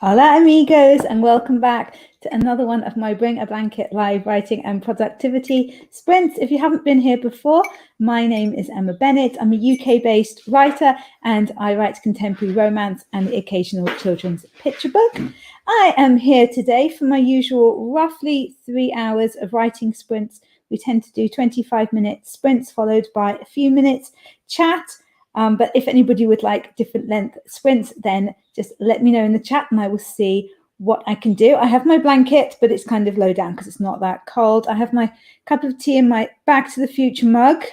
Hola amigos, and welcome back to another one of my Bring a Blanket live writing and productivity sprints. If you haven't been here before, my name is Emma Bennet. I'm a UK-based writer and I write contemporary romance and the occasional children's picture book. I am here today for my usual roughly 3 hours of writing sprints. We tend to do 25-minute sprints followed by a few minutes chat. But if anybody would like different length sprints, then just let me know in the chat and I will see what I can do. I have my blanket, but it's kind of low down because it's not that cold. I have my cup of tea in my Back to the Future mug.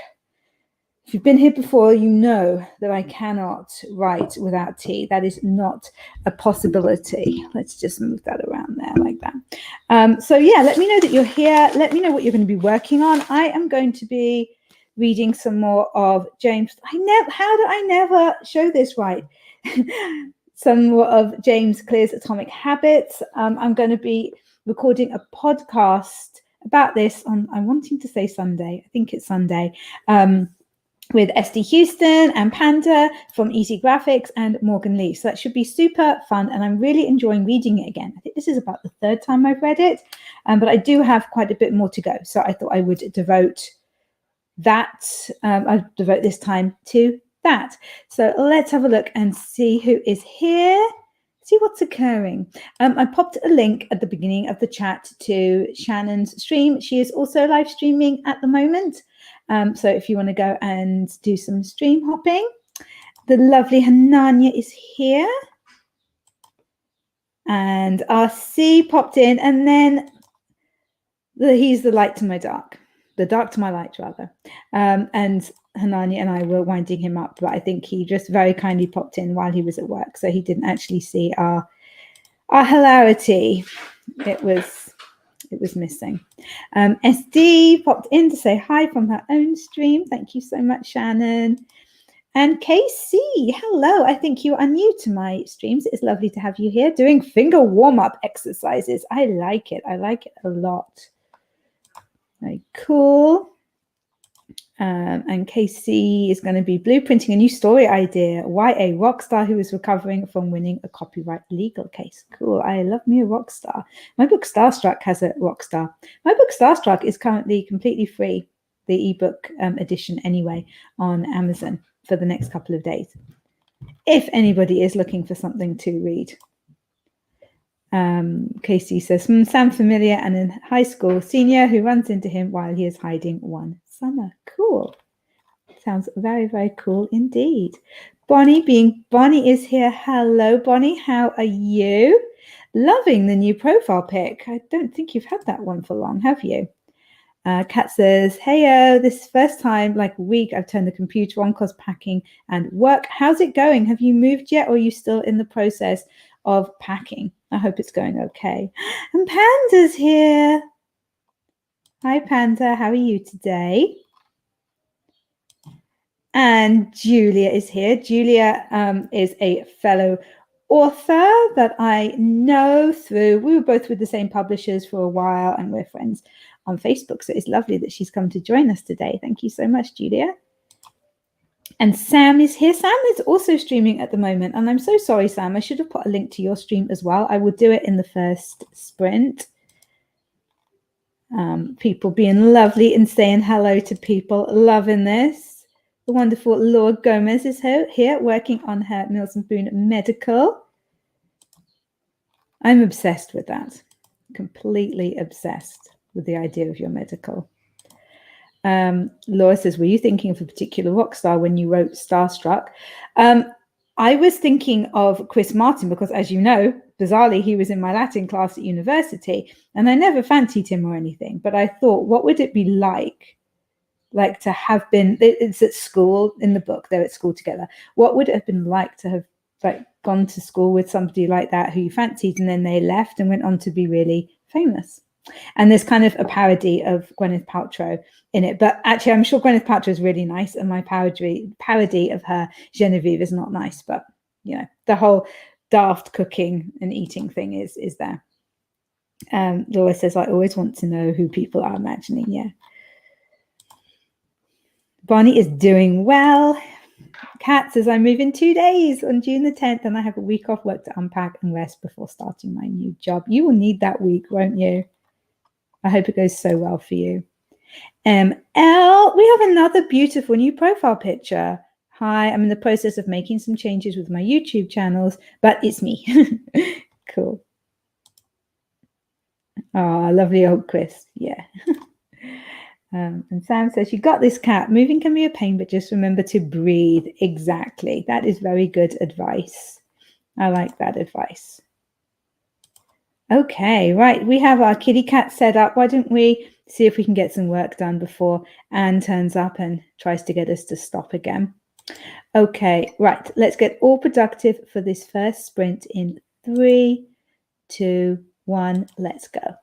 If you've been here before, you know that I cannot write without tea. That is not a possibility. Let's just move that around there like that. So yeah, let me know that you're here. Let me know what you're going to be working on. I am going to be reading some more of James. How do I never show this right? Some more of James Clear's Atomic Habits. I'm going to be recording a podcast about this on, I'm wanting to say Sunday. I think it's Sunday. With SD Houston and Panda from Easy Graphics and Morgan Lee. So that should be super fun. And I'm really enjoying reading it again. I think this is about the third time I've read it, but I do have quite a bit more to go. So I thought I would devote this time to that. So let's have a look and see who is here. See what's occurring. I popped a link at the beginning of the chat to Shannon's stream. She is also live streaming at the moment. So if you want to go and do some stream hopping. The lovely Hananya is here. And RC popped in. And then he's the light to my dark. The dark to my light, rather. And Hananya and I were winding him up, but I think he just very kindly popped in while he was at work, so he didn't actually see our hilarity. It was missing. SD popped in to say hi from her own stream. Thank you so much, Shannon. And KC, hello. I think you are new to my streams. It's lovely to have you here doing finger warm-up exercises. I like it. I like it a lot. Very cool. And KC is going to be blueprinting a new story idea. Why a rock star who is recovering from winning a copyright legal case. Cool. I love me a rock star. My book Starstruck has a rock star. My book Starstruck is currently completely free, the ebook edition anyway, on Amazon for the next couple of days. If anybody is looking for something to read. Casey says, sound familiar, and in high school, senior who runs into him while he is hiding one summer. Cool. Sounds very, very cool indeed. Bonnie is here. Hello, Bonnie. How are you? Loving the new profile pic. I don't think you've had that one for long, have you? Kat says, heyo, this first time, like a week, I've turned the computer on because packing and work. How's it going? Have you moved yet, or are you still in the process of packing? I hope it's going okay. And Panda's here. Hi, Panda. How are you today? And Julia is here. Julia is a fellow author that I know through. We were both with the same publishers for a while, and we're friends on Facebook. So it's lovely that she's come to join us today. Thank you so much, Julia. And Sam is here. Sam is also streaming at the moment. And I'm so sorry, Sam. I should have put a link to your stream as well. I will do it in the first sprint. People being lovely and saying hello to people. Loving this. The wonderful Laura Gomez is here working on her Mills & Boon medical. I'm obsessed with that. Completely obsessed with the idea of your medical. Laura says, were you thinking of a particular rock star when you wrote Starstruck? I was thinking of Chris Martin because, as you know, bizarrely, he was in my Latin class at university and I never fancied him or anything. But I thought, what would it be like to have been, it's at school in the book, they're at school together. What would it have been like to have gone to school with somebody like that who you fancied and then they left and went on to be really famous? And there's kind of a parody of Gwyneth Paltrow in it. But actually, I'm sure Gwyneth Paltrow is really nice. And my parody of her, Genevieve, is not nice. But, you know, the whole daft cooking and eating thing is there. Laura says, I always want to know who people are imagining. Yeah. Bonnie is doing well. cat says I move in 2 days on June the 10th, and I have a week off work to unpack and rest before starting my new job. You will need that week, won't you? I hope it goes so well for you. Elle, we have another beautiful new profile picture. Hi, I'm in the process of making some changes with my YouTube channels, but it's me. Cool. Oh, lovely old Chris. Yeah. And Sam says, you got this, cat. Moving can be a pain, but just remember to breathe. Exactly. That is very good advice. I like that advice. Okay, right. We have our kitty cat set up. Why don't we see if we can get some work done before Anne turns up and tries to get us to stop again? Okay, right. Let's get all productive for this first sprint in 3, 2, 1. Let's go.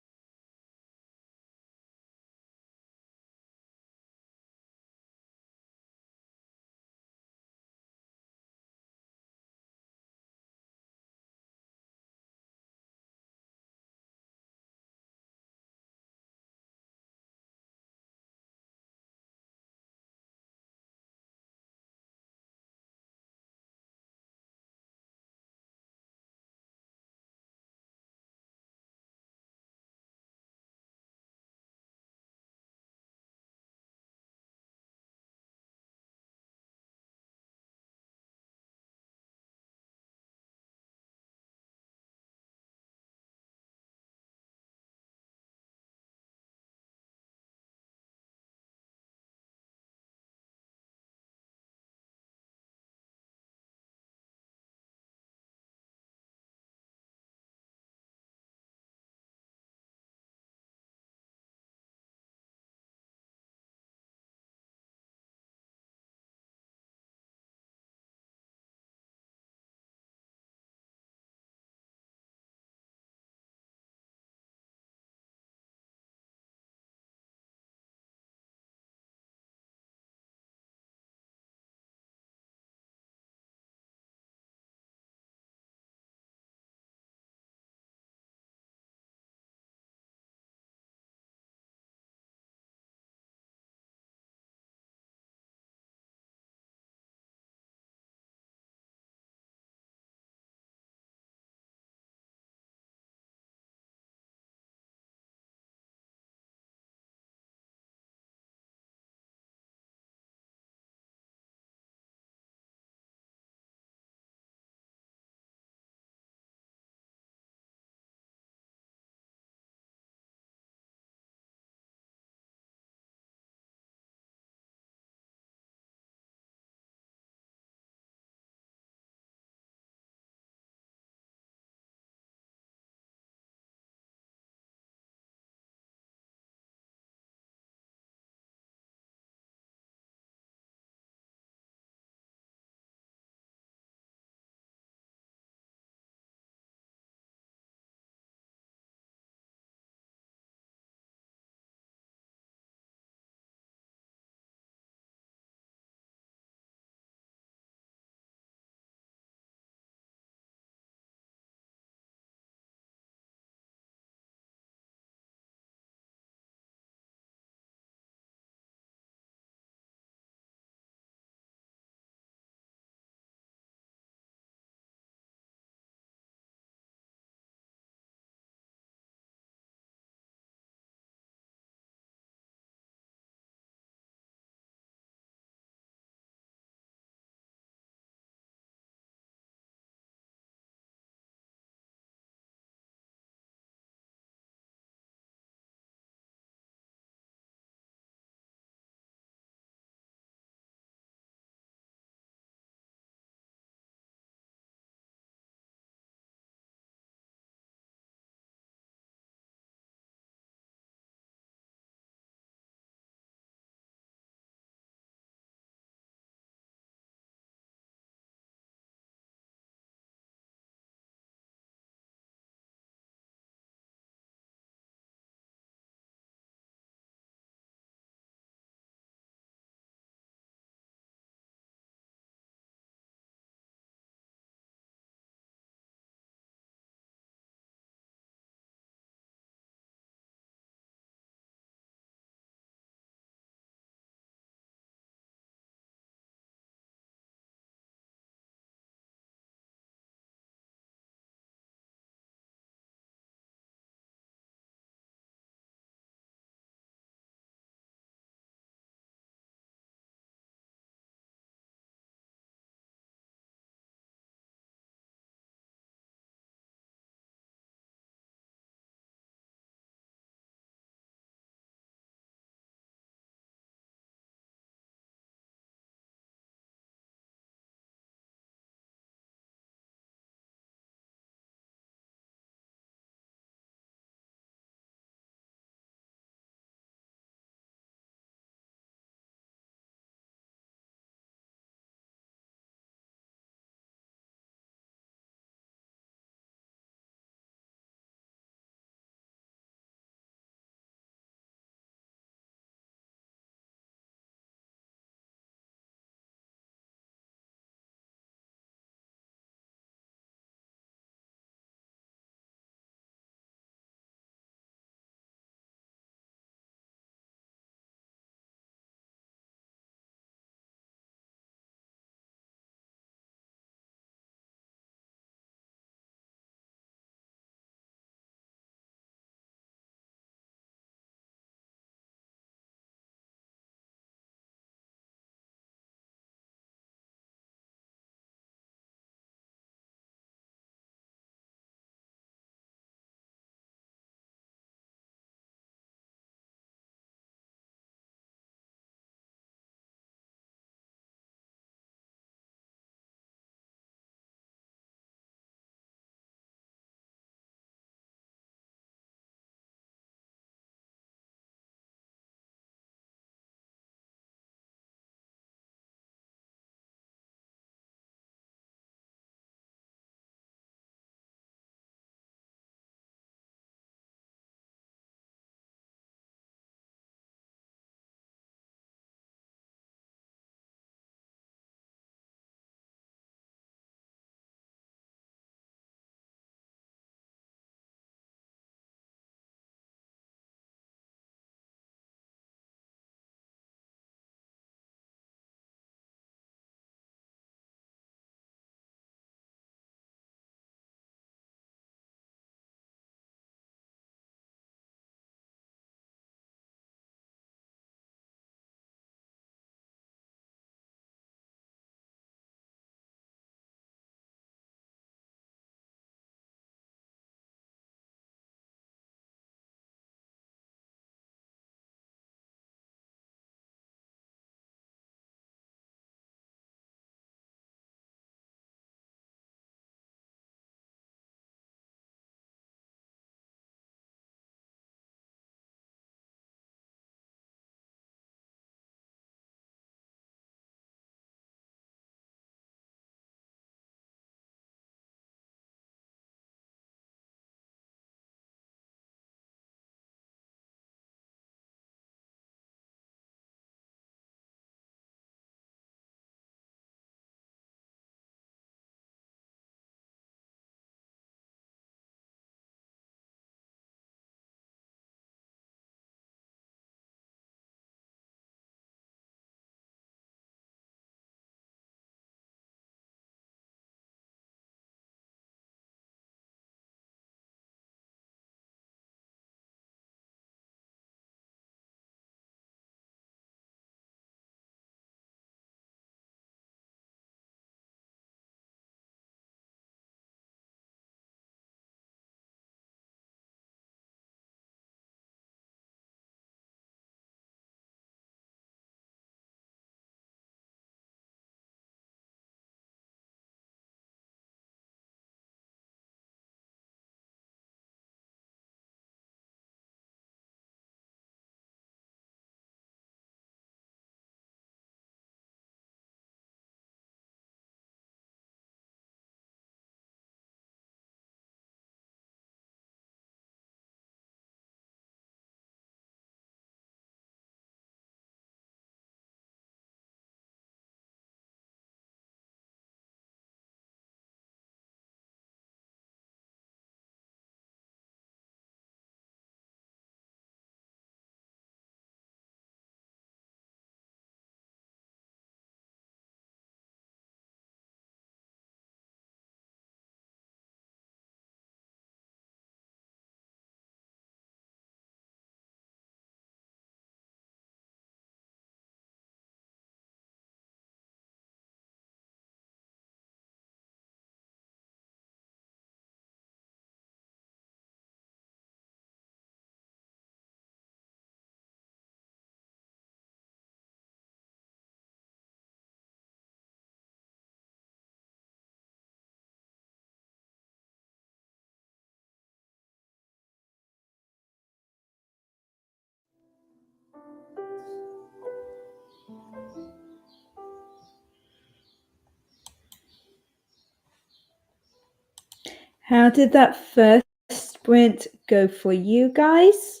How did that first sprint go for you guys?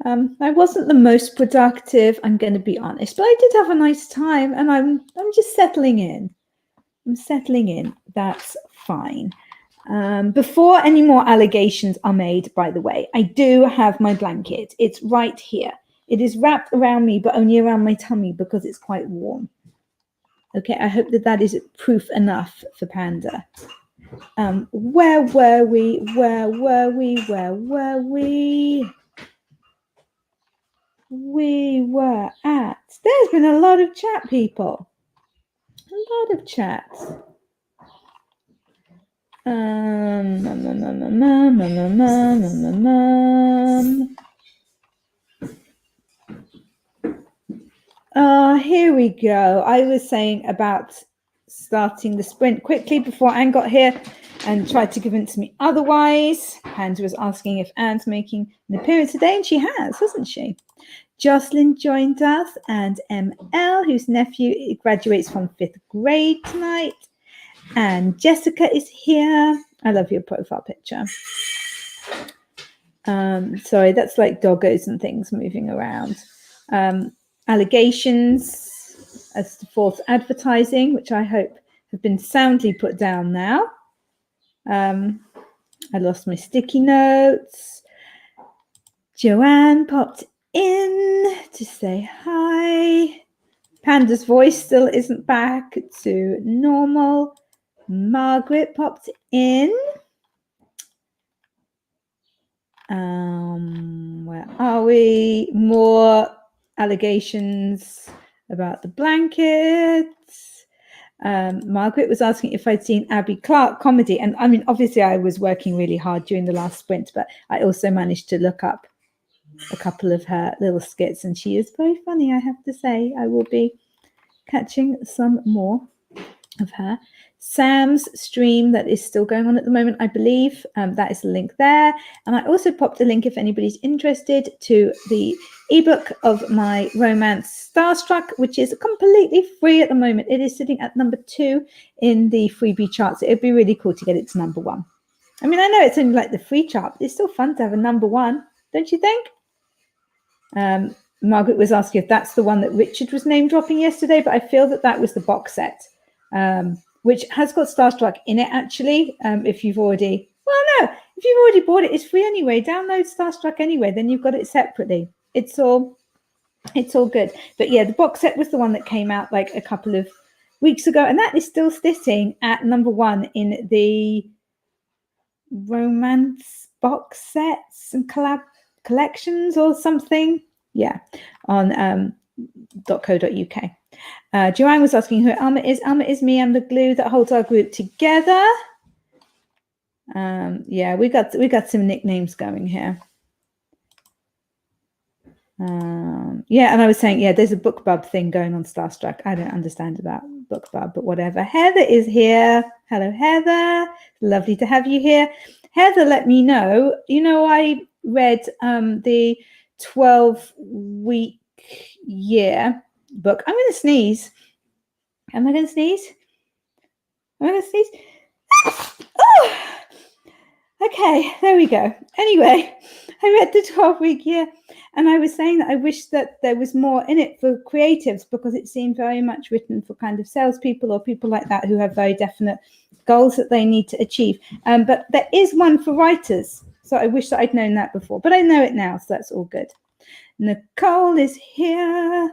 I wasn't the most productive, I'm going to be honest, but I did have a nice time, and I'm just settling in. I'm settling in. That's fine. Before any more allegations are made, by the way, I do have my blanket. It's right here. It is wrapped around me, but only around my tummy because it's quite warm. Okay, I hope that is proof enough for Panda. Where were we? Where were we? Where were we? We were at. There's been a lot of chat, people. A lot of chat. Here we go. I was saying about starting the sprint quickly before Anne got here and tried to convince me otherwise. Panda was asking if Anne's making an appearance today, and she has, hasn't she? Jocelyn joined us, and ML, whose nephew graduates from 5th grade tonight. And Jessica is here. I love your profile picture. Sorry, that's like doggos and things moving around. Allegations as to false advertising, which I hope have been soundly put down now. I lost my sticky notes. Joanne popped in to say hi. Panda's voice still isn't back to normal. Margaret popped in. Where are we? More allegations about the blankets. Margaret was asking if I'd seen Abby Clark comedy. And I mean, obviously I was working really hard during the last sprint, but I also managed to look up a couple of her little skits, and she is very funny, I have to say. I will be catching some more of her. Sam's stream that is still going on at the moment, I believe. That is the link there. And I also popped a link, if anybody's interested, to the ebook of my romance Starstruck, which is completely free at the moment. It is sitting at number 2 in the freebie charts. It'd be really cool to get it to number 1. I mean, I know it's only like the free chart, but it's still fun to have a number 1, don't you think? Margaret was asking if that's the one that Richard was name dropping yesterday, but I feel that was the box set, which has got Starstruck in it, actually. If you've already, if you've already bought it, it's free anyway. Download Starstruck anyway, then you've got it separately. It's all good. But yeah, the box set was the one that came out like a couple of weeks ago, and that is still sitting at number 1 in the romance box sets and collections or something. Yeah, on .co.uk. Joanne was asking who Alma is. Alma is me. I'm the glue that holds our group together. Yeah, we got some nicknames going here. Yeah, and I was saying, yeah, there's a BookBub thing going on Starstruck. I don't understand about BookBub, but whatever. Heather is here. Hello, Heather. Lovely to have you here. Heather, let me know. You know, I read the 12-week year book. I'm going to sneeze. Am I going to sneeze? Am I going to sneeze? Oh! Okay, there we go. Anyway, I read the 12-week year, and I was saying that I wish that there was more in it for creatives, because it seemed very much written for kind of salespeople or people like that who have very definite goals that they need to achieve. But there is one for writers. So I wish that I'd known that before, but I know it now, so that's all good. Nicole is here.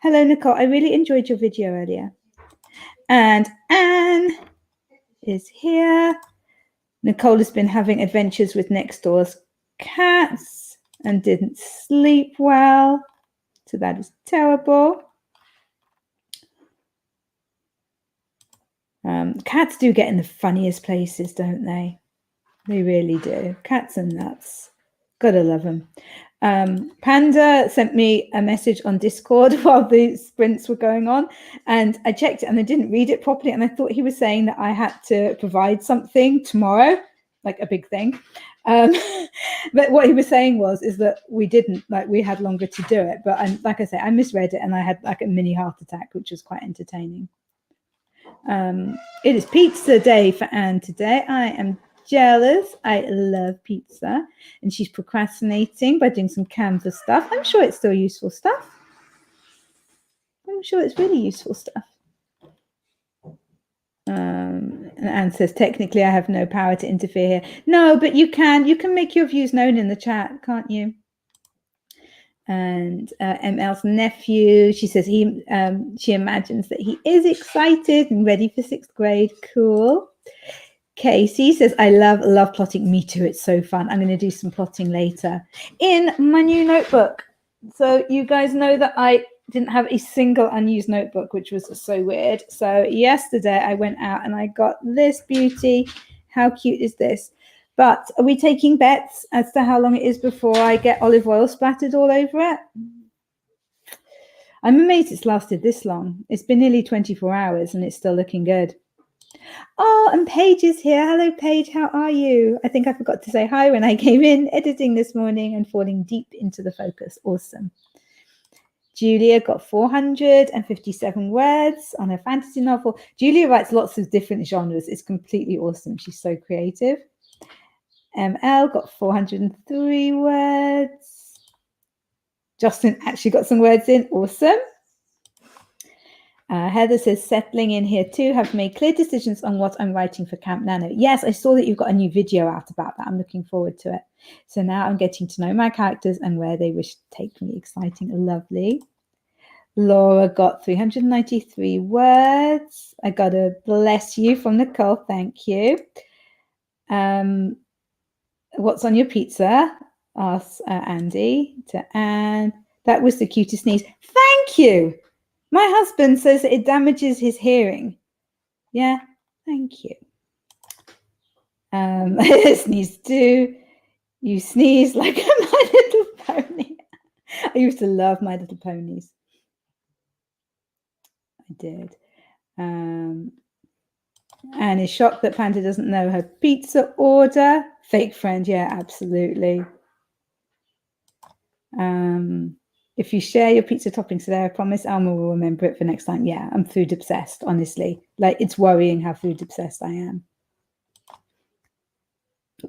Hello, Nicole. I really enjoyed your video earlier. And Anne is here. Nicole has been having adventures with next door's cats and didn't sleep well. So that is terrible. Cats do get in the funniest places, don't they? They really do. Cats are nuts. Gotta love them. Panda sent me a message on Discord while the sprints were going on, and I checked it and I didn't read it properly, and I thought he was saying that I had to provide something tomorrow. like a big thing. But what he was saying is that we didn't, like, we had longer to do it. But like I say, I misread it and I had like a mini heart attack, which was quite entertaining. It is pizza day for Anne today. I am jealous. I love pizza. And she's procrastinating by doing some Canva stuff. I'm sure it's still useful stuff. I'm sure it's really useful stuff. And Anne says, technically, I have no power to interfere here. No, but you can make your views known in the chat, can't you? And ML's nephew, she says she imagines that he is excited and ready for 6th grade. Cool. Casey says, I love plotting. Me too. It's so fun. I'm going to do some plotting later in my new notebook. So you guys know that I didn't have a single unused notebook, which was so weird. So yesterday I went out and I got this beauty. How cute is this? But are we taking bets as to how long it is before I get olive oil splattered all over it? I'm amazed it's lasted this long. It's been nearly 24 hours and it's still looking good. Oh, and Paige is here. Hello, Paige. How are you? I think I forgot to say hi when I came in editing this morning and falling deep into the focus. Awesome. Julia got 457 words on her fantasy novel. Julia writes lots of different genres. It's completely awesome. She's so creative. ML got 403 words. Justin actually got some words in. Awesome. Heather says, settling in here too, have made clear decisions on what I'm writing for Camp Nano. Yes, I saw that you've got a new video out about that. I'm looking forward to it. So now I'm getting to know my characters and where they wish to take me. Exciting. Lovely. Laura got 393 words. I got a bless you from Nicole. Thank you. What's on your pizza? Asks Andy to Anne. That was the cutest sneeze. Thank you. My husband says that it damages his hearing. Yeah, thank you. Sneeze too. You sneeze like a My Little Pony. I used to love My Little Ponies. I did. Anne is shocked that Panda doesn't know her pizza order. Fake friend, yeah, absolutely. If you share your pizza toppings today, I promise Alma will remember it for next time. Yeah, I'm food obsessed, honestly. Like, it's worrying how food obsessed I am.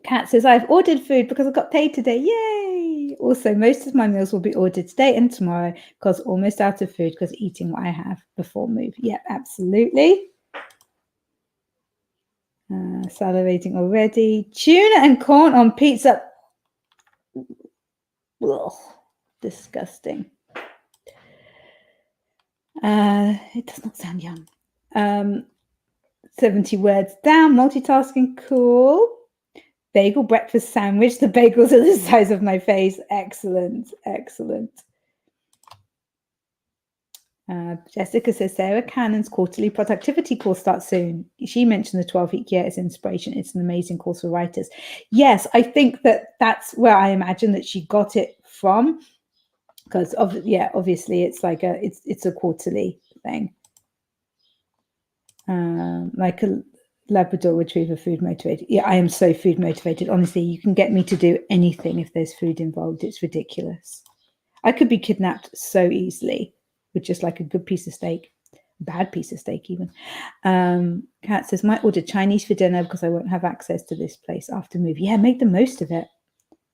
Kat says, I've ordered food because I got paid today. Yay! Also, most of my meals will be ordered today and tomorrow because almost out of food because eating what I have before move. Yeah, absolutely. Salivating already. Tuna and corn on pizza. Ugh, disgusting. It does not sound yum. 70 words down. Multitasking. Cool. Bagel breakfast sandwich. The bagels are the size of my face. Excellent. Excellent. Jessica says, Sarah Cannon's quarterly productivity course starts soon. She mentioned the 12-week year as inspiration. It's an amazing course for writers. Yes, I think that's where I imagine that she got it from. Because obviously it's like it's a quarterly thing. Like a Labrador Retriever, food motivated. Yeah, I am so food motivated. Honestly, you can get me to do anything if there's food involved. It's ridiculous. I could be kidnapped so easily with just like a good piece of steak, bad piece of steak even. Kat says, might order Chinese for dinner because I won't have access to this place after move. Yeah, make the most of it.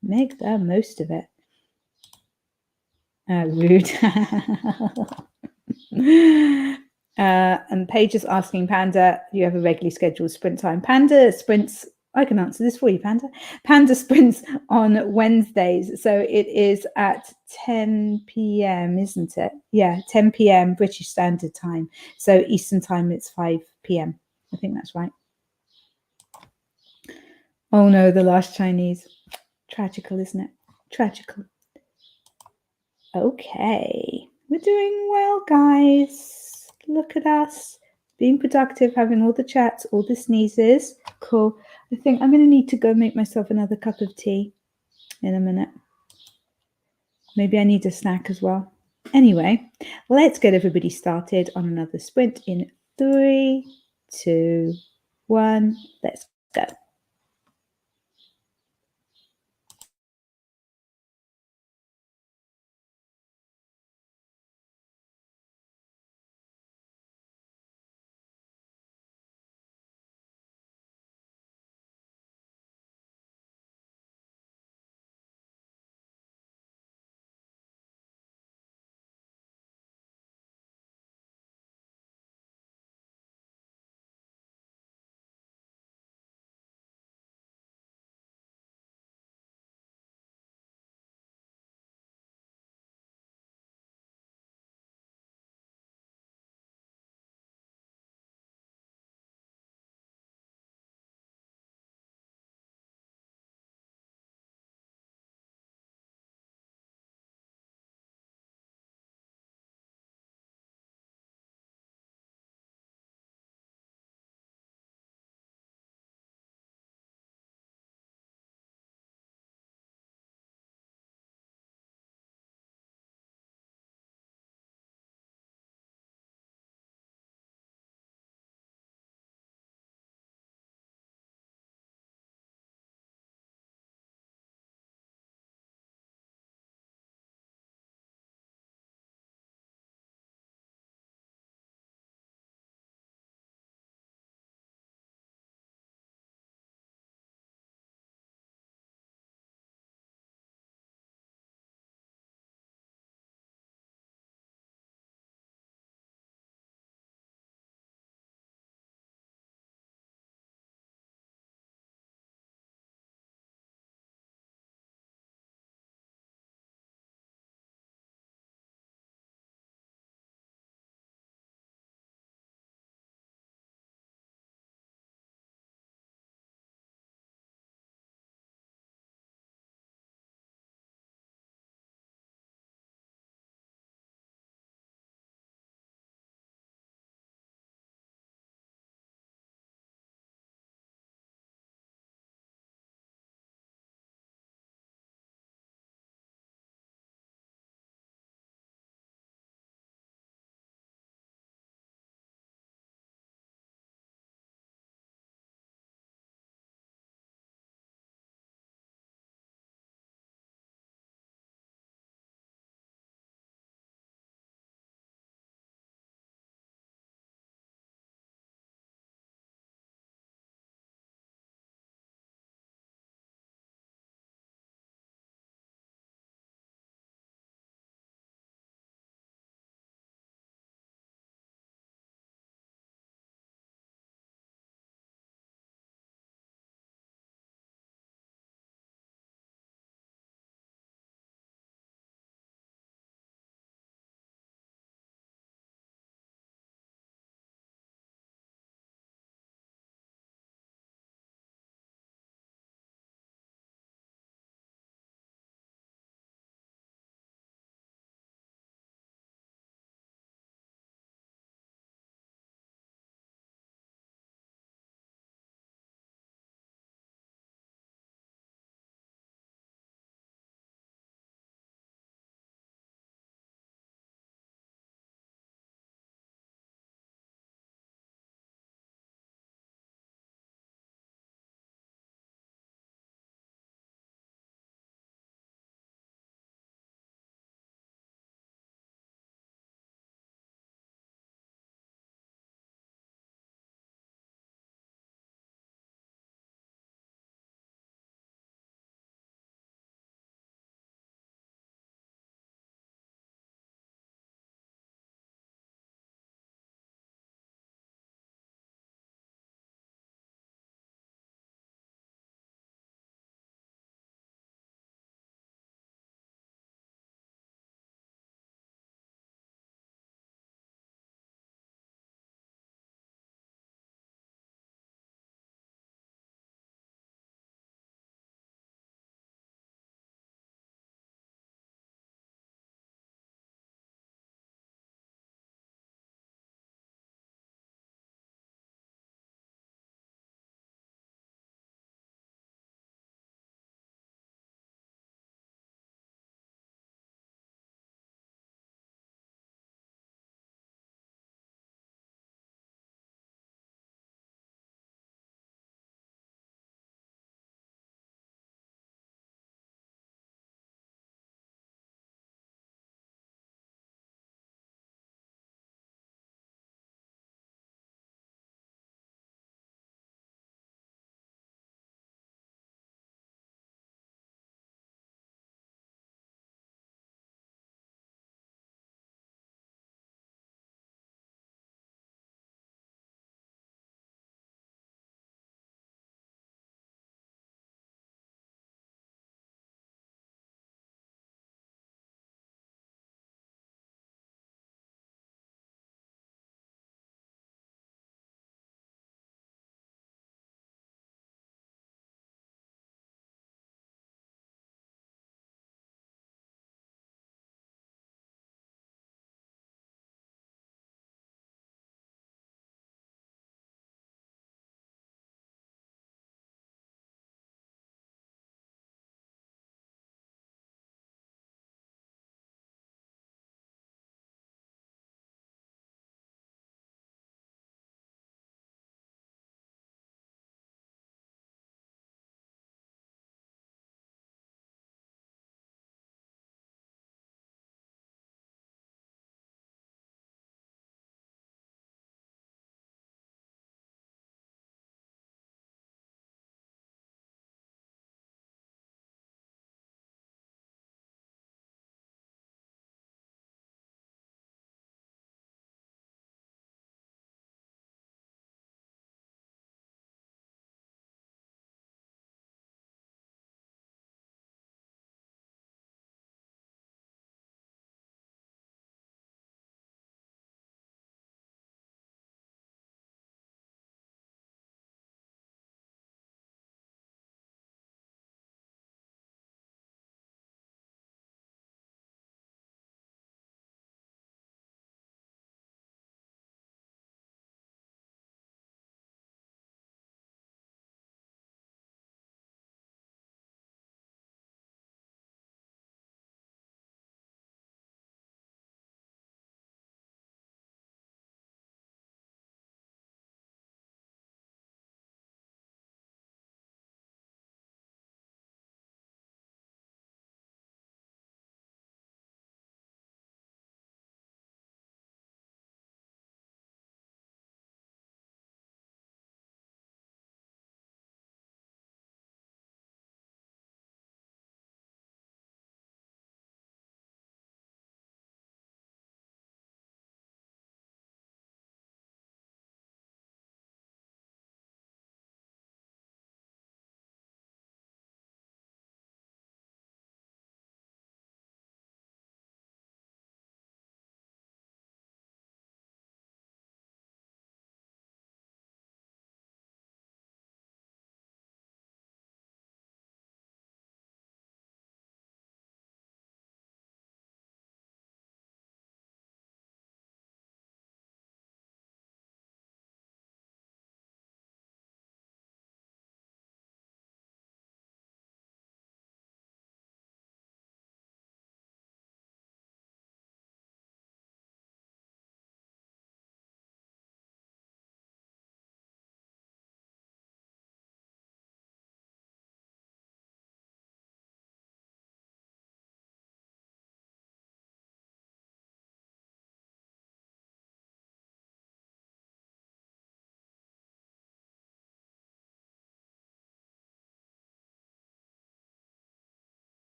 Make the most of it. Rude. And Paige is asking Panda, do you have a regularly scheduled sprint time? Panda sprints, I can answer this for you, Panda. Panda sprints on Wednesdays. So it is at 10 p.m., isn't it? Yeah, 10 p.m. British Standard Time. So Eastern Time, it's 5 p.m. I think that's right. Oh no, the last Chinese. Tragical, isn't it? Tragical. Okay. We're doing well, guys. Look at us. Being productive, having all the chats, all the sneezes. Cool. I think I'm going to need to go make myself another cup of tea in a minute. Maybe I need a snack as well. Anyway, let's get everybody started on another sprint in 3, 2, 1. Let's go.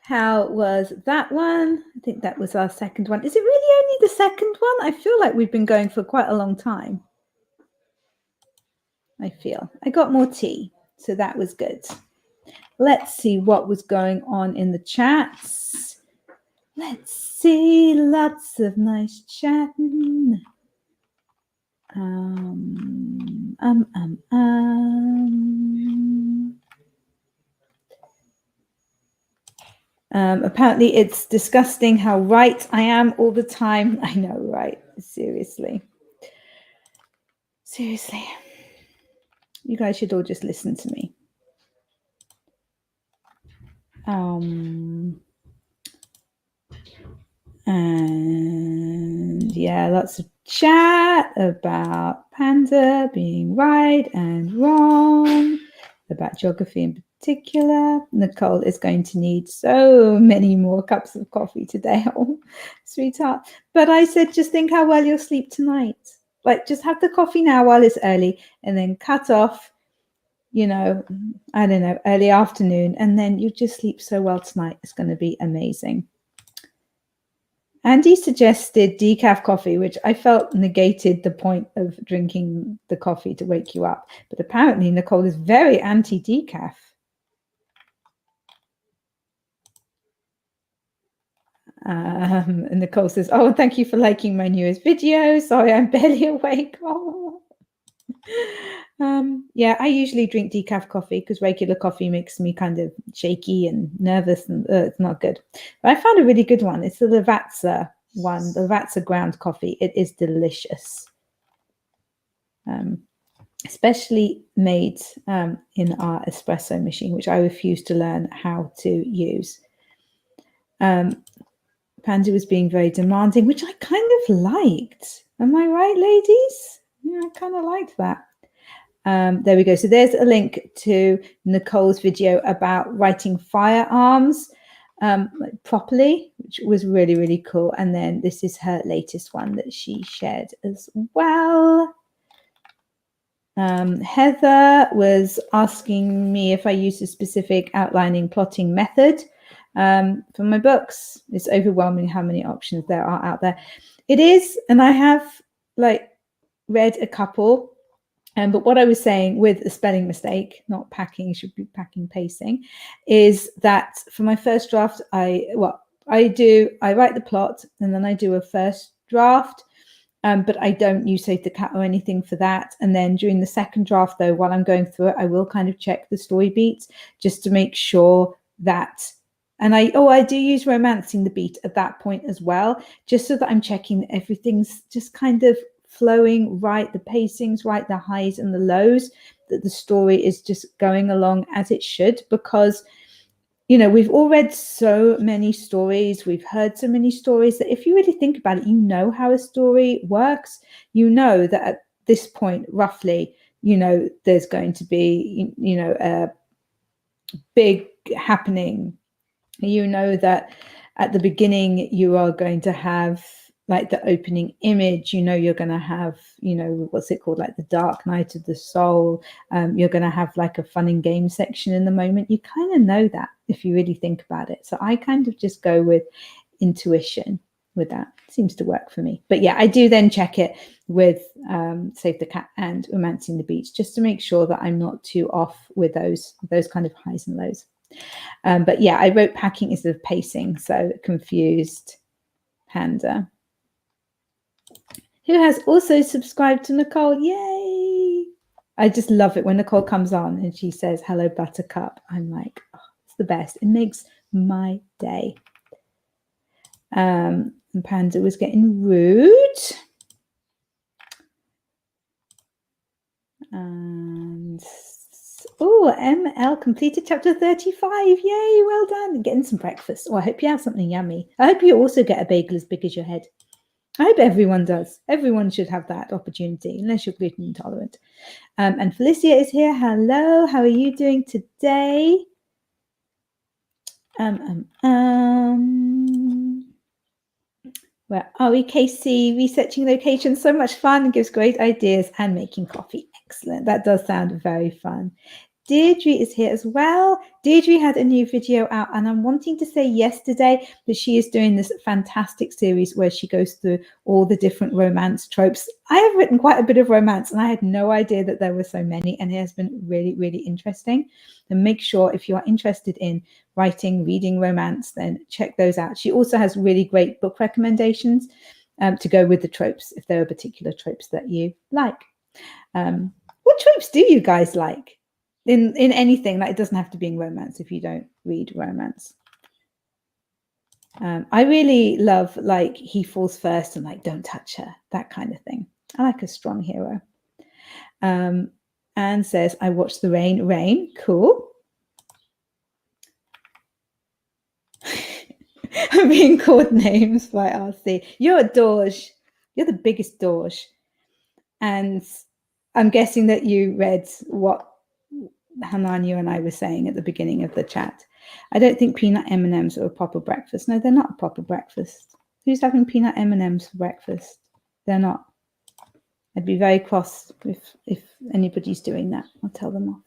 How was that one? I think that was our second one. Is it really only the second one? I feel like we've been going for quite a long time. I got more tea, so that was good. Let's see what was going on in the chats. Let's see, lots of nice chatting. Apparently it's disgusting how right I am all the time. I know, right? Seriously. You guys should all just listen to me. And yeah, lots of chat about Panda being right and wrong, about geography in particular. Nicole is going to need so many more cups of coffee today. Oh, sweetheart. But I said, just think how well you'll sleep tonight. Like, just have the coffee now while it's early and then cut off, I don't know, early afternoon. And then you just sleep so well tonight. It's going to be amazing. Andy suggested decaf coffee, which I felt negated the point of drinking the coffee to wake you up. But apparently Nicole is very anti-decaf. And Nicole says, oh, thank you for liking my newest video. Sorry, I'm barely awake. Oh. Yeah, I usually drink decaf coffee because regular coffee makes me kind of shaky and nervous, and it's not good. But I found a really good one. It's the Lavazza one, the Lavazza ground coffee. It is delicious, especially made in our espresso machine, which I refuse to learn how to use. Panda was being very demanding, which I kind of liked. Am I right, ladies? Yeah, I kind of liked that. There we go. So there's a link to Nicole's video about writing firearms properly, which was really, really cool. And then this is her latest one that she shared as well. Heather was asking me if I use a specific outlining plotting method for my books. It's overwhelming how many options there are out there. It is, and I have read a couple. But what I was saying with a spelling mistake, not packing, should be packing, pacing, is that for my first draft, I write the plot and then I do a first draft, but I don't use Save the Cat or anything for that. And then during the second draft, though, while I'm going through it, I will kind of check the story beats just to make sure that, and I do use romancing the beat at that point as well, just so that I'm checking that everything's just kind of flowing right, the pacing's right, the highs and the lows, that the story is just going along as it should. Because we've all read so many stories, we've heard so many stories, that if you really think about it, how a story works. That at this point, roughly, there's going to be a big happening. That at the beginning you are going to have the opening image, you're going to have, what's it called, the dark night of the soul. You're going to have a fun and game section in the moment. You kind of know that if you really think about it. So I kind of just go with intuition with that. Seems to work for me. But yeah, I do then check it with Save the Cat and Romancing the Beach, just to make sure that I'm not too off with those kind of highs and lows. But yeah, I wrote packing instead of pacing, so confused Panda, who has also subscribed to Nicole. Yay! I just love it when Nicole comes on and she says, hello, Buttercup. I'm like, oh, it's the best. It makes my day. And Panda was getting rude. And ML completed chapter 35. Yay, well done. Getting some breakfast. Oh, I hope you have something yummy. I hope you also get a bagel as big as your head. I hope everyone does. Everyone should have that opportunity, unless you're gluten intolerant. And Felicia is here. Hello, how are you doing today? Where are we, KC? Researching locations, so much fun, gives great ideas, and making coffee. Excellent. That does sound very fun. Deirdre is here as well. Deirdre had a new video out, and I'm wanting to say yesterday that she is doing this fantastic series where she goes through all the different romance tropes. I have written quite a bit of romance, and I had no idea that there were so many, and it has been really, really interesting. And make sure if you are interested in writing, reading romance, then check those out. She also has really great book recommendations to go with the tropes if there are particular tropes that you like. What tropes do you guys like? In anything, like it doesn't have to be in romance if you don't read romance. I really love like he falls first and like don't touch her, that kind of thing. I like a strong hero. Anne says, I watched the rain. Rain, cool. I'm being called names by RC. You're a Dorje. You're the biggest Dorje. And I'm guessing that you read what Hananya and I were saying at the beginning of the chat. I don't think peanut M&Ms are a proper breakfast. No, they're not a proper breakfast. Who's having peanut M&Ms for breakfast? They're not. I'd be very cross if anybody's doing that. I'll tell them off.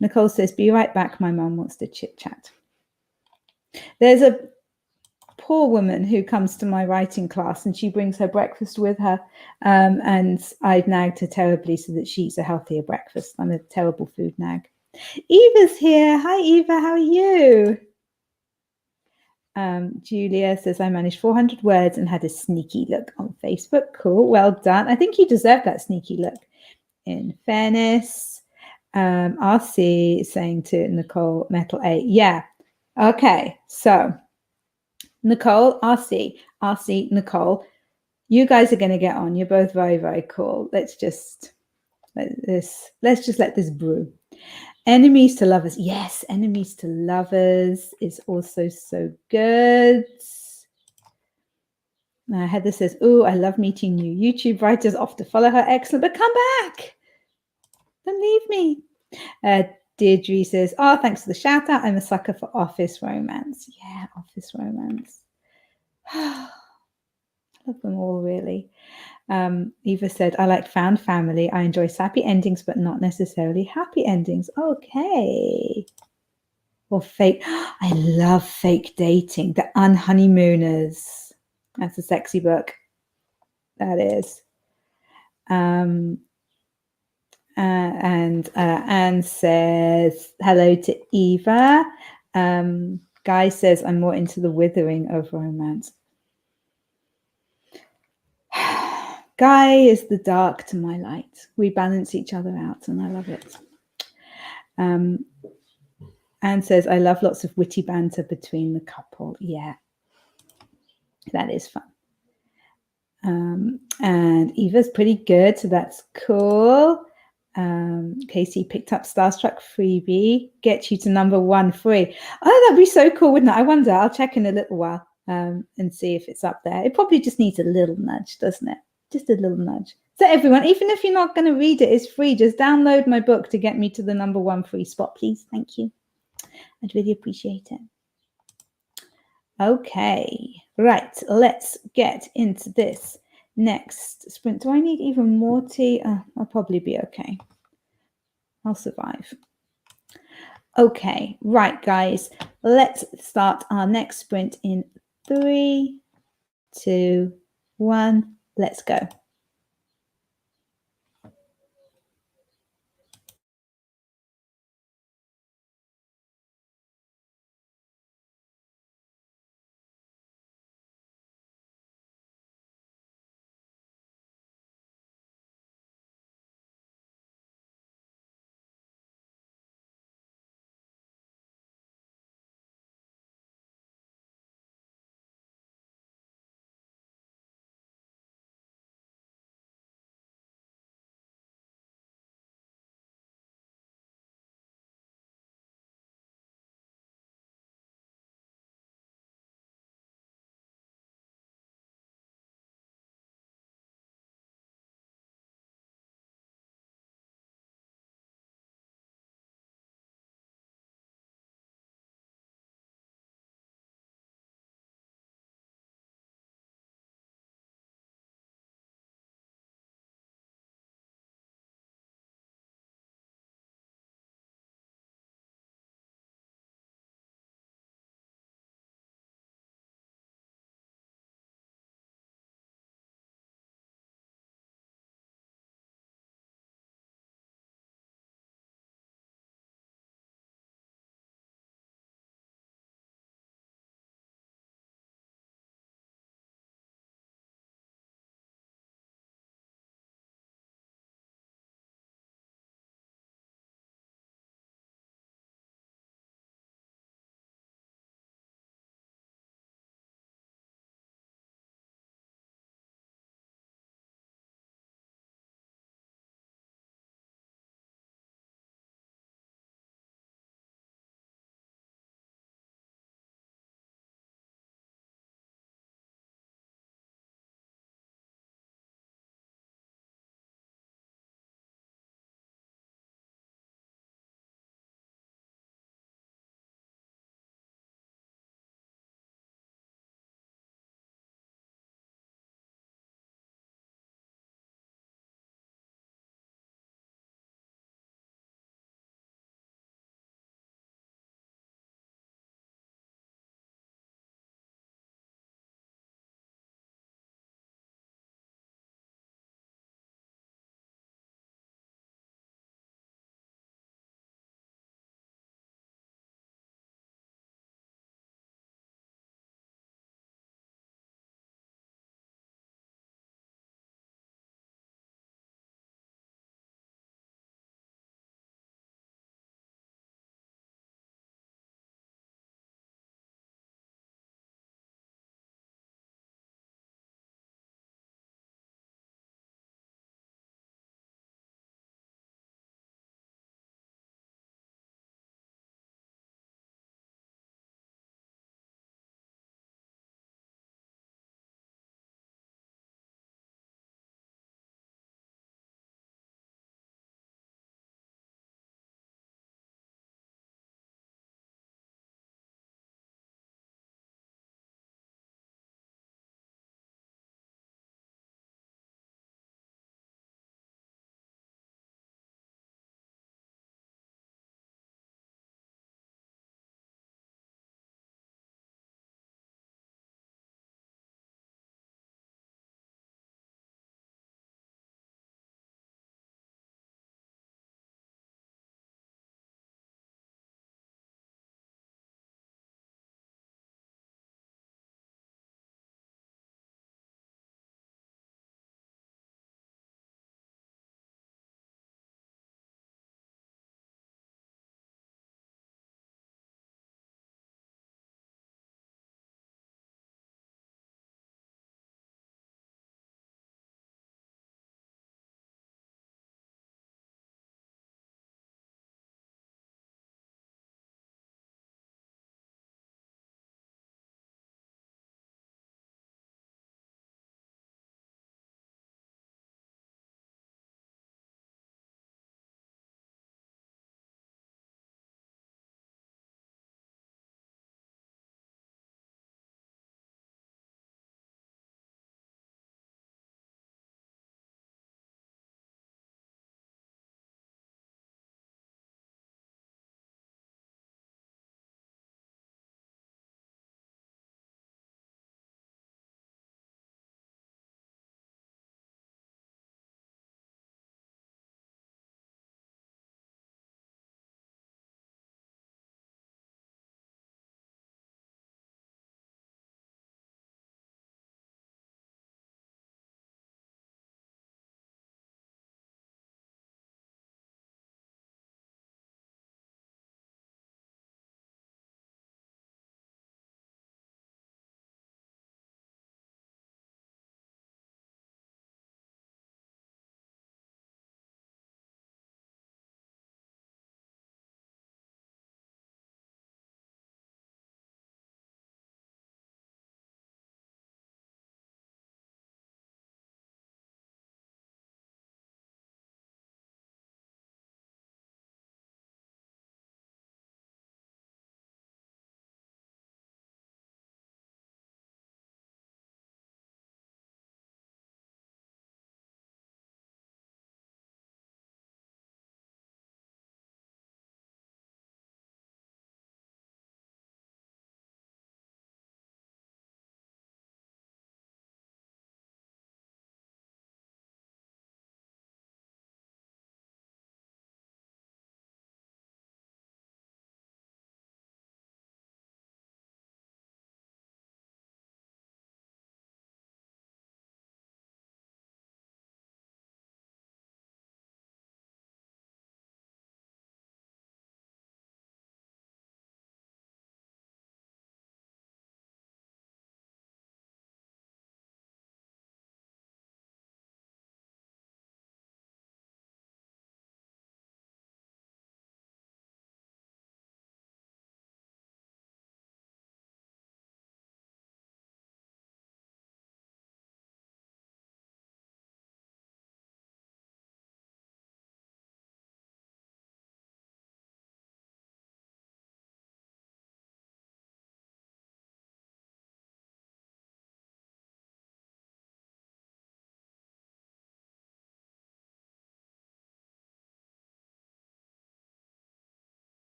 Nicole says, be right back. My mum wants to chit chat. There's a poor woman who comes to my writing class and she brings her breakfast with her. And I've nagged her terribly so that she eats a healthier breakfast. I'm a terrible food nag. Eva's here. Hi, Eva. How are you? Julia says, I managed 400 words and had a sneaky look on Facebook. Cool. Well done. I think you deserve that sneaky look. In fairness, RC is saying to Nicole, Metal 8. Yeah. Okay. So Nicole, RC, Nicole, you guys are going to get on. You're both very, very cool. Let's just let this brew. Enemies to lovers. Yes, enemies to lovers is also so good. Heather says, oh, I love meeting new YouTube writers. Off to follow her. Excellent. But come back. Don't leave me. Deirdre says, oh, thanks for the shout out. I'm a sucker for office romance. Yeah, office romance. I love them all, really. Eva said, I like found family. I enjoy sappy endings, but not necessarily happy endings. Okay. Or fake. I love fake dating. The Unhoneymooners. That's a sexy book. That is. And Anne says, hello to Eva. Guy says, I'm more into the withering of romance. Guy is the dark to my light. We balance each other out, and I love it. Anne says, I love lots of witty banter between the couple. Yeah, that is fun. And Eva's pretty good, so that's cool. Casey picked up Starstruck freebie. Get you to number 1 free. Oh, that'd be so cool, wouldn't it? I wonder. I'll check in a little while and see if it's up there. It probably just needs a little nudge, doesn't it? Just a little nudge. So everyone, even if you're not going to read it, it's free. Just download my book to get me to the number 1 free spot, please. Thank you. I'd really appreciate it. Okay, right. Let's get into this next sprint. Do I need even more tea? I'll probably be okay. I'll survive. Okay, right, guys. Let's start our next sprint in 3, 2, 1. Let's go.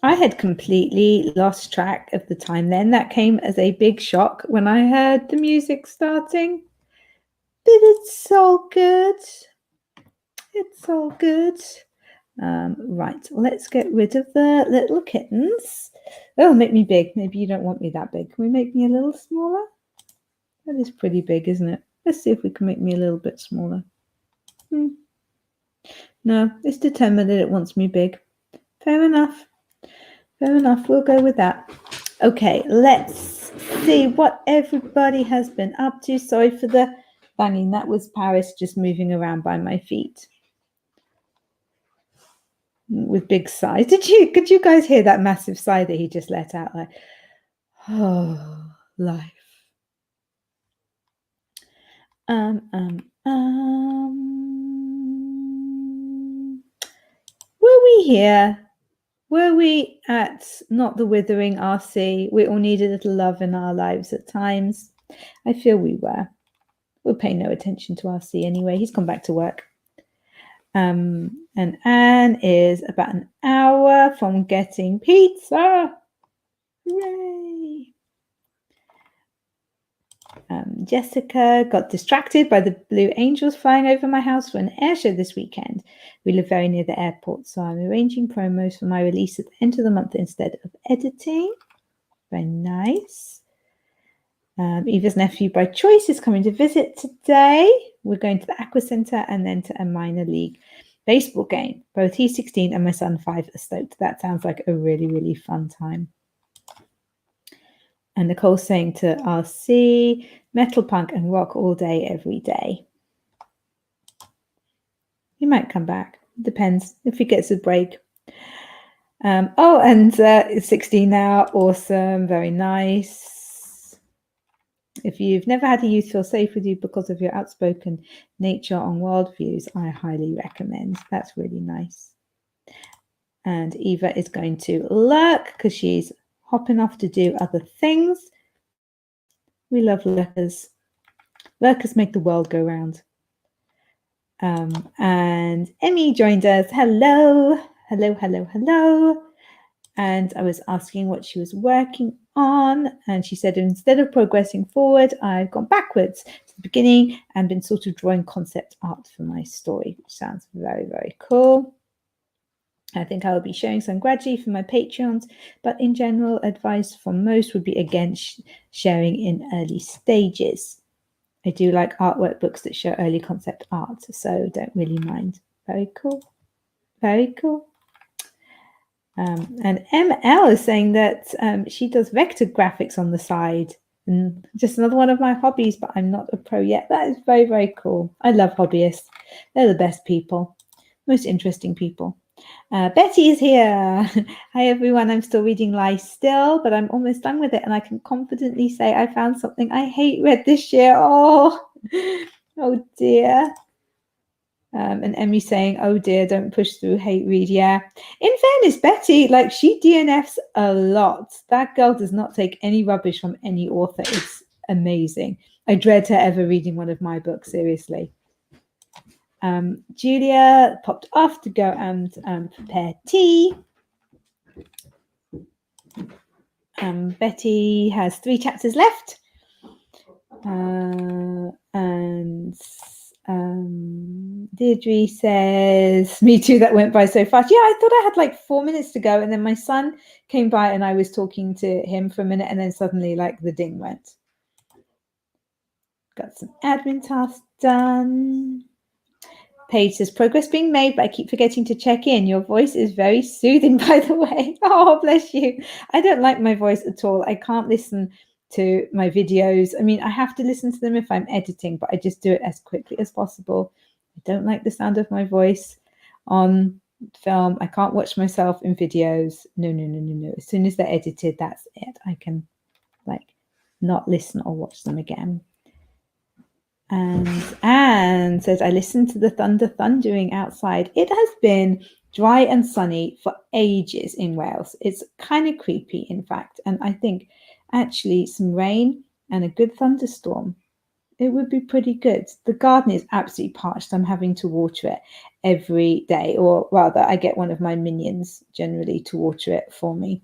I had completely lost track of the time then. That came as a big shock when I heard the music starting. But it's all good. It's all good. Right, let's get rid of the little kittens. Oh, make me big. Maybe you don't want me that big. Can we make me a little smaller? That is pretty big, isn't it? Let's see if we can make me a little bit smaller. No, it's determined that it wants me big. Fair enough. Fair enough. We'll go with that. Okay, let's see what everybody has been up to. Sorry for the banging. That was Paris just moving around by my feet with big sighs. Could you guys hear that massive sigh that he just let out? Like, oh, life. Were we here? Were we at Not the Withering RC? We all need a little love in our lives at times. I feel we were. We'll pay no attention to RC anyway. He's gone back to work. And Anne is about an hour from getting pizza. Yay! Jessica got distracted by the blue angels flying over my house for an air show this weekend. We live very near the airport, so I'm arranging promos for my release at the end of the month instead of editing. Very nice. Eva's nephew by choice is coming to visit today. We're going to the Aqua Centre and then to a minor league baseball game. Both he's 16 and my son 5 are stoked. That sounds like a really, really fun time. And Nicole's saying to RC, metal, punk and rock all day, every day. He might come back. Depends if he gets a break. And 16 now. Awesome. Very nice. If you've never had a youth feel safe with you because of your outspoken nature on worldviews, I highly recommend. That's really nice. And Eva is going to lurk because she's hopping off to do other things. We love lurkers. Lurkers make the world go round. And Emmy joined us. Hello. And I was asking what she was working on. And she said, instead of progressing forward, I've gone backwards to the beginning and been sort of drawing concept art for my story, which sounds very, very cool. I think I will be sharing some gradually for my Patreons, but in general, advice from most would be against sharing in early stages. I do like artwork books that show early concept art, so don't really mind. Very cool. Very cool. And ML is saying that she does vector graphics on the side. And just another one of my hobbies, but I'm not a pro yet. That is very, very cool. I love hobbyists. They're the best people, most interesting people. Betty is here. Hi, everyone. I'm still reading Lie Still, but I'm almost done with it. And I can confidently say I found something I hate read this year. Oh dear. And Emmy saying, oh dear, don't push through hate read. Yeah. In fairness, Betty, like she DNFs a lot. That girl does not take any rubbish from any author. It's amazing. I dread her ever reading one of my books, seriously. Julia popped off to go and prepare tea. Betty has 3 chapters left. And Deirdre says, me too, that went by so fast. Yeah, I thought I had like 4 minutes to go. And then my son came by and I was talking to him for a minute. And then suddenly like the ding went. Got some admin tasks done. Paige says, progress being made, but I keep forgetting to check in. Your voice is very soothing, by the way. Oh, bless you. I don't like my voice at all. I can't listen to my videos. I mean, I have to listen to them if I'm editing, but I just do it as quickly as possible. I don't like the sound of my voice on film. I can't watch myself in videos. No. As soon as they're edited, that's it. I can like not listen or watch them again. And Anne says, I listened to the thunder thundering outside. It has been dry and sunny for ages in Wales. It's kind of creepy, in fact. And I think actually some rain and a good thunderstorm It would be pretty good. The garden is absolutely parched. I'm having to water it every day, or rather, I get one of my minions generally to water it for me.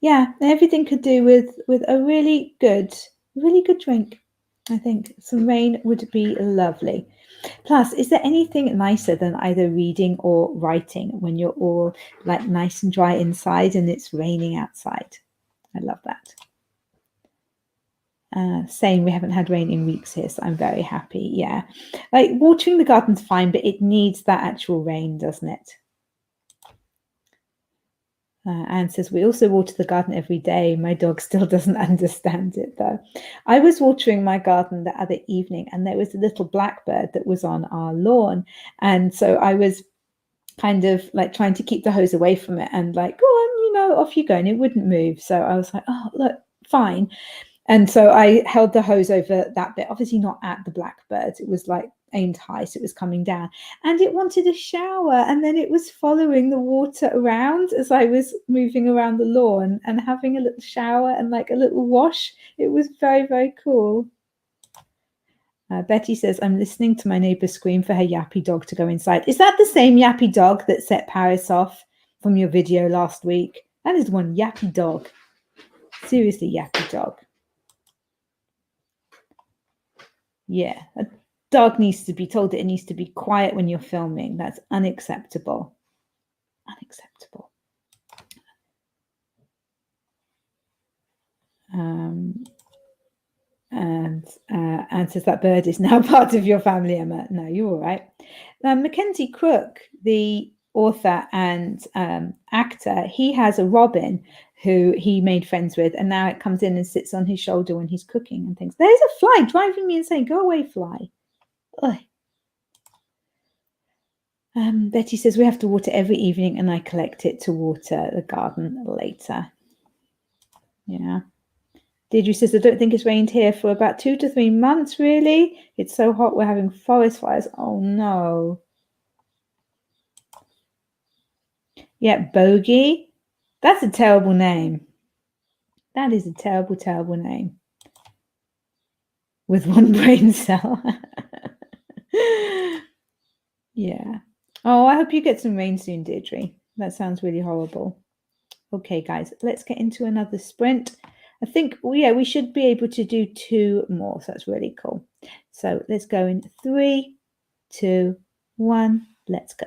Yeah, everything could do with a really good drink. I think some rain would be lovely. Plus, is there anything nicer than either reading or writing when you're all like nice and dry inside and it's raining outside? I love that. Same, we haven't had rain in weeks here, so I'm very happy. Yeah, like watering the garden's fine, but it needs that actual rain, doesn't it? Anne says, we also water the garden every day. My dog still doesn't understand it, though. I was watering my garden the other evening, and there was a little blackbird that was on our lawn. And so I was kind of like trying to keep the hose away from it and like, go on, off you go. And it wouldn't move. So I was like, oh, look, fine. And so I held the hose over that bit, obviously not at the blackbird. It was like aimed high, so it was coming down. And it wanted a shower. And then it was following the water around as I was moving around the lawn and having a little shower and like a little wash. It was very, very cool. Betty says, I'm listening to my neighbour scream for her yappy dog to go inside. Is that the same yappy dog that set Paris off from your video last week? That is one yappy dog. Seriously, yappy dog. Yeah, a dog needs to be told that it needs to be quiet when you're filming. That's unacceptable. Unacceptable. And says that bird is now part of your family, Emma. No, you're all right. Mackenzie Crook, the author and actor, he has a robin who he made friends with, and now it comes in and sits on his shoulder when he's cooking and things. There's a fly driving me insane. Go away, fly. Ugh. Betty says we have to water every evening, and I collect it to water the garden later. Yeah. Deirdre says, I don't think it's rained here for about 2 to 3 months, really. It's so hot, we're having forest fires. Oh, no. Yeah, Bogey. That's a terrible name. That is a terrible, terrible name. With one brain cell. Yeah. Oh, I hope you get some rain soon, Deirdre. That sounds really horrible. Okay, guys, let's get into another sprint. I think, we should be able to do 2 more. So that's really cool. So let's go in 3, 2, 1. Let's go.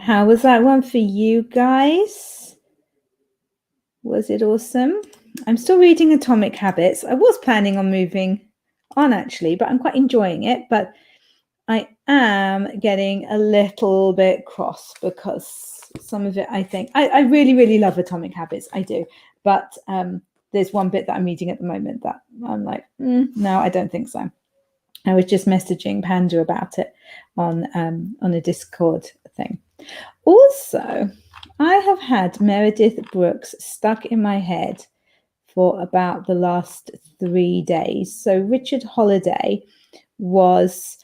How was that one for you guys? Was it awesome? I'm still reading Atomic Habits. I was planning on moving on actually, but I'm quite enjoying it. But I am getting a little bit cross because some of it, I think, I really, really love Atomic Habits. I do. But there's one bit that I'm reading at the moment that I'm like, no, I don't think so. I was just messaging Panda about it on a Discord thing. Also, I have had Meredith Brooks stuck in my head for about the last 3 days. So Richard Holiday was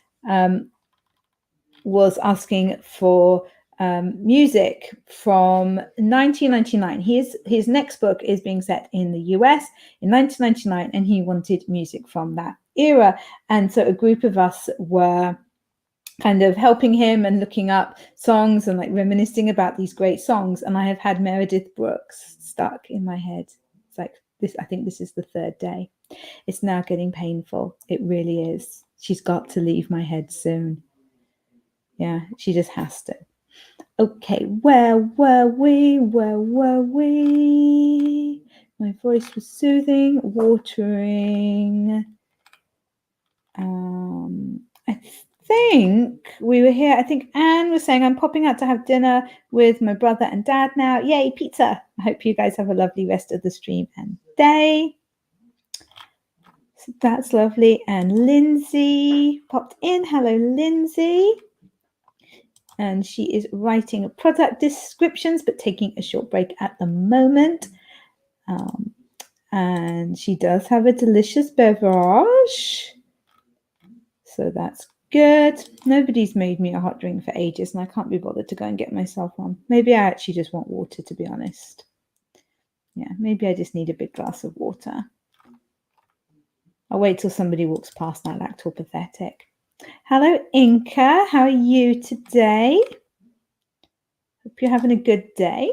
asking for music from 1999. His next book is being set in the US in 1999, and he wanted music from that era. And so a group of us were kind of helping him and looking up songs and like reminiscing about these great songs. And I have had Meredith Brooks stuck in my head. It's like this, I think this is the 3rd day. It's now getting painful. It really is. She's got to leave my head soon. Yeah, she just has to. Okay, where were we? My voice was soothing, watering. I think we were here. I think Anne was saying I'm popping out to have dinner with my brother and dad now. Yay, pizza. I hope you guys have a lovely rest of the stream and day. So that's lovely. And Lindsay popped in. Hello, Lindsay. And she is writing product descriptions, but taking a short break at the moment. And she does have a delicious beverage. So that's good. Nobody's made me a hot drink for ages, and I can't be bothered to go and get myself one. Maybe I actually just want water, to be honest. Yeah, maybe I just need a big glass of water. I'll wait till somebody walks past and I act all pathetic. Hello, Inka. How are you today? Hope you're having a good day.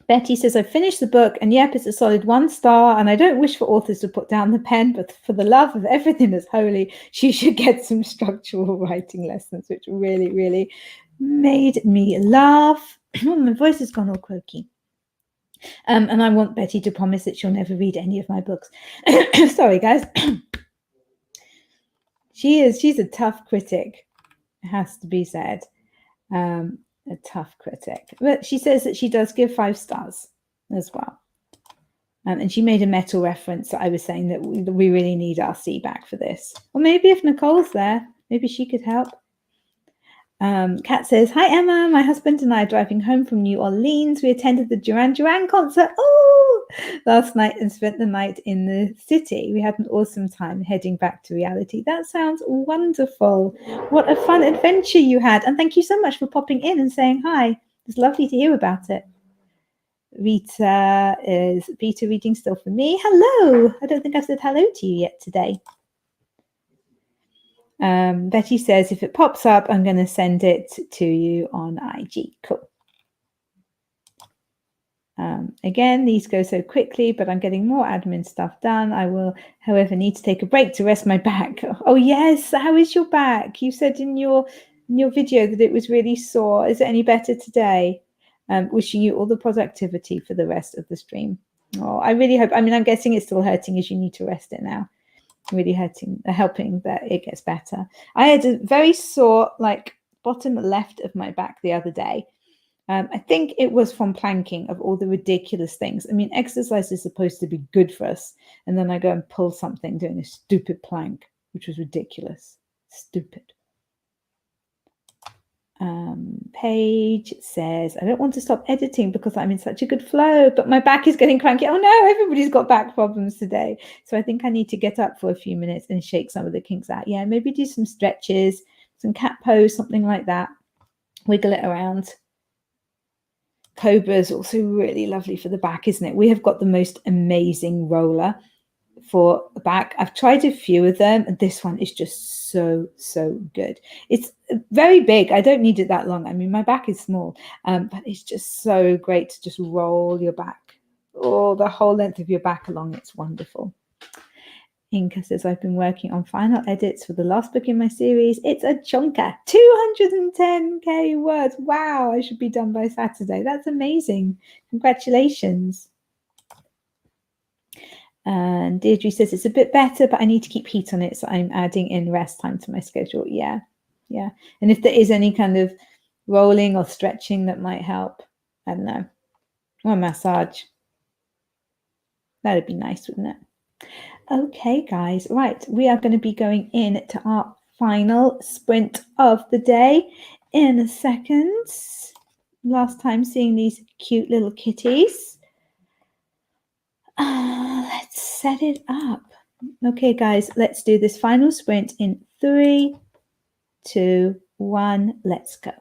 Betty says, I finished the book, and yep, it's a solid 1 star, and I don't wish for authors to put down the pen, but for the love of everything that's holy, she should get some structural writing lessons, which really, really made me laugh. Oh, my voice has gone all croaky. And I want Betty to promise that she'll never read any of my books. Sorry, guys. She's a tough critic, it has to be said. A tough critic, but she says that she does give 5 stars as well. And she made a metal reference that I was saying that we really need RC back for this. Or maybe if Nicole's there, maybe she could help. Kat says, hi, Emma. My husband and I are driving home from New Orleans. We attended the Duran Duran concert last night and spent the night in the city. We had an awesome time heading back to reality. That sounds wonderful. What a fun adventure you had. And thank you so much for popping in and saying hi. It's lovely to hear about it. Rita is beta reading still for me. Hello. I don't think I've said hello to you yet today. Betty says, if it pops up, I'm going to send it to you on IG. Cool. Again, these go so quickly, but I'm getting more admin stuff done. I will, however, need to take a break to rest my back. Oh, yes. How is your back? You said in your video that it was really sore. Is it any better today? Wishing you all the productivity for the rest of the stream. Oh, I really hope. I mean, I'm guessing it's still hurting as you need to rest it now. Really helping that it gets better. I had a very sore, like, bottom left of my back the other day. I think it was from planking of all the ridiculous things. I mean, exercise is supposed to be good for us. And then I go and pull something doing a stupid plank, which was ridiculous. Stupid. Paige says, I don't want to stop editing because I'm in such a good flow, but my back is getting cranky. Oh no, everybody's got back problems today. So I think I need to get up for a few minutes and shake some of the kinks out. Yeah, maybe do some stretches, some cat pose, something like that. Wiggle it around. Cobra is also really lovely for the back, isn't it? We have got the most amazing roller for the back. I've tried a few of them, and this one is just so good. It's very big. I don't need it that long. I mean, my back is small, but it's just so great to just roll your back, the whole length of your back along. It's wonderful. Inca says, I've been working on final edits for the last book in my series. It's a chonker, 210k words. Wow, I should be done by Saturday. That's amazing. Congratulations. And Deirdre says, it's a bit better, but I need to keep heat on it, so I'm adding in rest time to my schedule. Yeah. And if there is any kind of rolling or stretching that might help, I don't know, or a massage, that'd be nice, wouldn't it? Okay, guys, right, we are going to be going in to our final sprint of the day in a second. Last time seeing these cute little kitties. Let's set it up. Okay, guys, let's do this final sprint in 3, 2, 1. Let's go.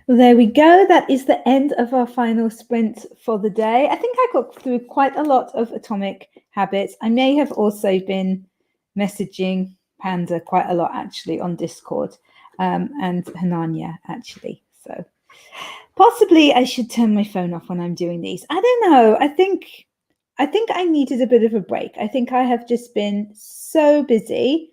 Well, there we go. That is the end of our final sprint for the day. I think I got through quite a lot of Atomic Habits. I may have also been messaging Panda quite a lot actually on Discord, and Hananya actually. So possibly I should turn my phone off when I'm doing these. I don't know. I think I needed a bit of a break. I think I have just been so busy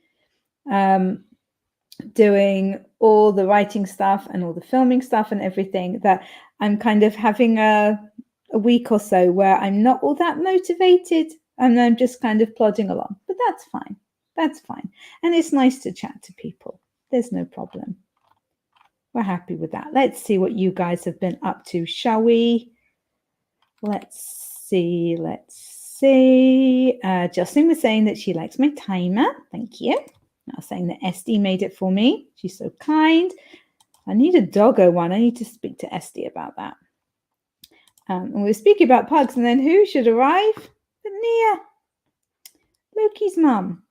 doing all the writing stuff and all the filming stuff and everything that I'm kind of having a week or so where I'm not all that motivated and I'm just kind of plodding along. But that's fine. That's fine. And it's nice to chat to people. There's no problem. We're happy with that. Let's see what you guys have been up to, shall we? Let's see. Jocelyn was saying that she likes my timer. Thank you. I was saying that Esty made it for me. She's so kind. I need a doggo one. I need to speak to Esty about that. And we were speaking about pugs, and then who should arrive? But Nia, Loki's mum.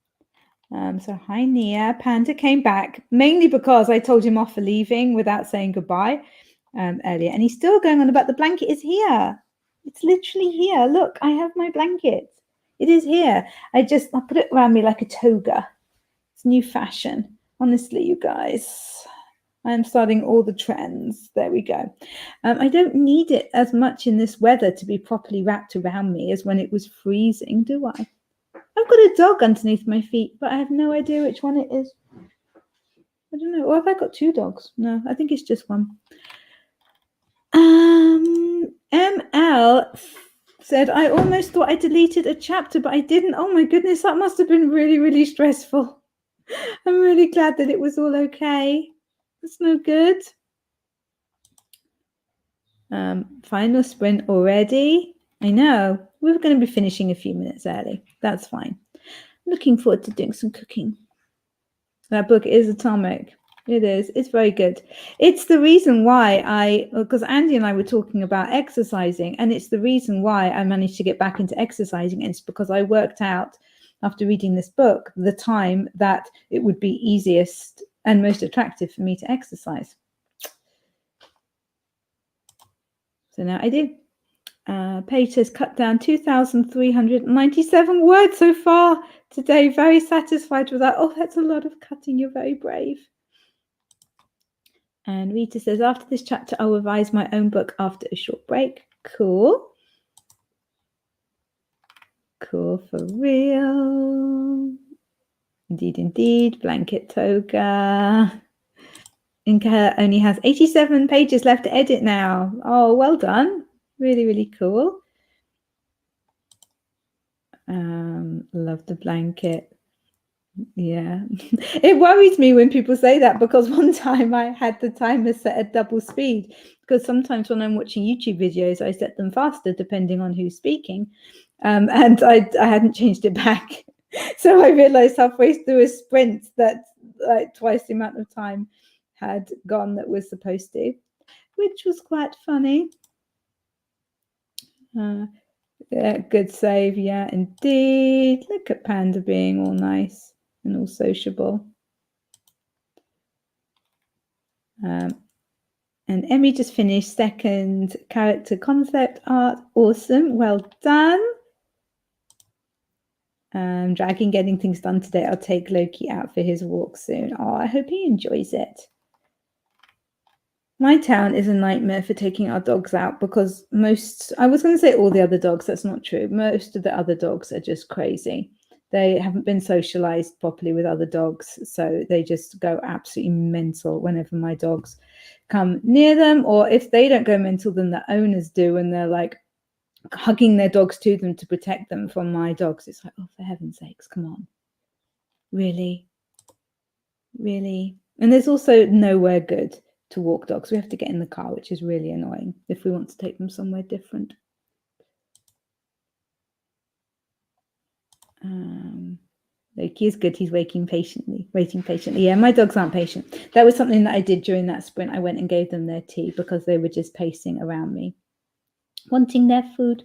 So hi, Nia. Panda came back, mainly because I told him off for leaving without saying goodbye earlier. And he's still going on about the blanket is here. It's literally here. Look, I have my blanket. It is here. I put it around me like a toga. It's new fashion. Honestly, you guys, I'm starting all the trends. There we go. I don't need it as much in this weather to be properly wrapped around me as when it was freezing, do I? I've got a dog underneath my feet, but I have no idea which one it is. I don't know. Or have I got two dogs? No, I think it's just one. ML said, I almost thought I deleted a chapter, but I didn't. Oh my goodness, that must have been really, really stressful. I'm really glad that it was all okay. That's no good. Final sprint already. I know. We're going to be finishing a few minutes early. That's fine. Looking forward to doing some cooking. That book is Atomic. It is. It's very good. It's the reason why because Andy and I were talking about exercising, and it's the reason why I managed to get back into exercising. And it's because I worked out after reading this book the time that it would be easiest and most attractive for me to exercise. So now I do. Paige says cut down 2,397 words so far today. Very satisfied with that. Oh, that's a lot of cutting. You're very brave. And Rita says, after this chapter, I'll revise my own book after a short break. Cool. Cool for real. Indeed, indeed. Blanket toga. Inca only has 87 pages left to edit now. Oh, well done. Really, really cool. Love the blanket. Yeah. It worries me when people say that, because one time I had the timer set at double speed, because sometimes when I'm watching YouTube videos, I set them faster depending on who's speaking. And I hadn't changed it back. So I realized halfway through a sprint that like twice the amount of time had gone that was supposed to, which was quite funny. Yeah, good save. Yeah, indeed. Look at Panda being all nice and all sociable. And Emmy just finished second character concept art. Awesome. Well done. Dragging getting things done today. I'll take Loki out for his walk soon. Oh, I hope he enjoys it. My town is a nightmare for taking our dogs out, because I was going to say all the other dogs, that's not true. Most of the other dogs are just crazy. They haven't been socialized properly with other dogs, so they just go absolutely mental whenever my dogs come near them. Or if they don't go mental, then the owners do, and they're like hugging their dogs to them to protect them from my dogs. It's like, oh, for heaven's sakes, come on. Really? Really? And there's also nowhere good to walk dogs. We have to get in the car, which is really annoying if we want to take them somewhere different. Loki is good. He's waiting patiently. Yeah, my dogs aren't patient. That was something that I did during that sprint. I went and gave them their tea because they were just pacing around me, wanting their food.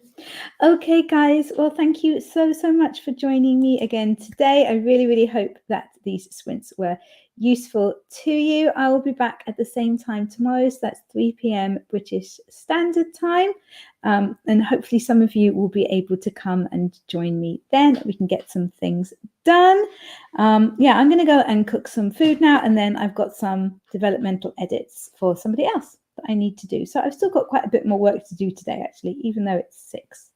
Okay, guys. Well, thank you so much for joining me again today. I really, really hope that these sprints were useful to you. I will be back at the same time tomorrow, so that's 3 p.m. British Standard Time, and hopefully some of you will be able to come and join me then. We can get some things done. I'm going to go and cook some food now, and then I've got some developmental edits for somebody else that I need to do. So I've still got quite a bit more work to do today, actually, even though it's 6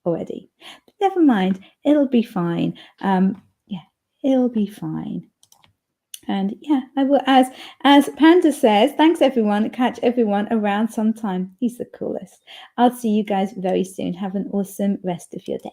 already. But never mind, it'll be fine. It'll be fine. And I will, as Panda says, thanks everyone. Catch everyone around sometime. He's the coolest. I'll see you guys very soon. Have an awesome rest of your day.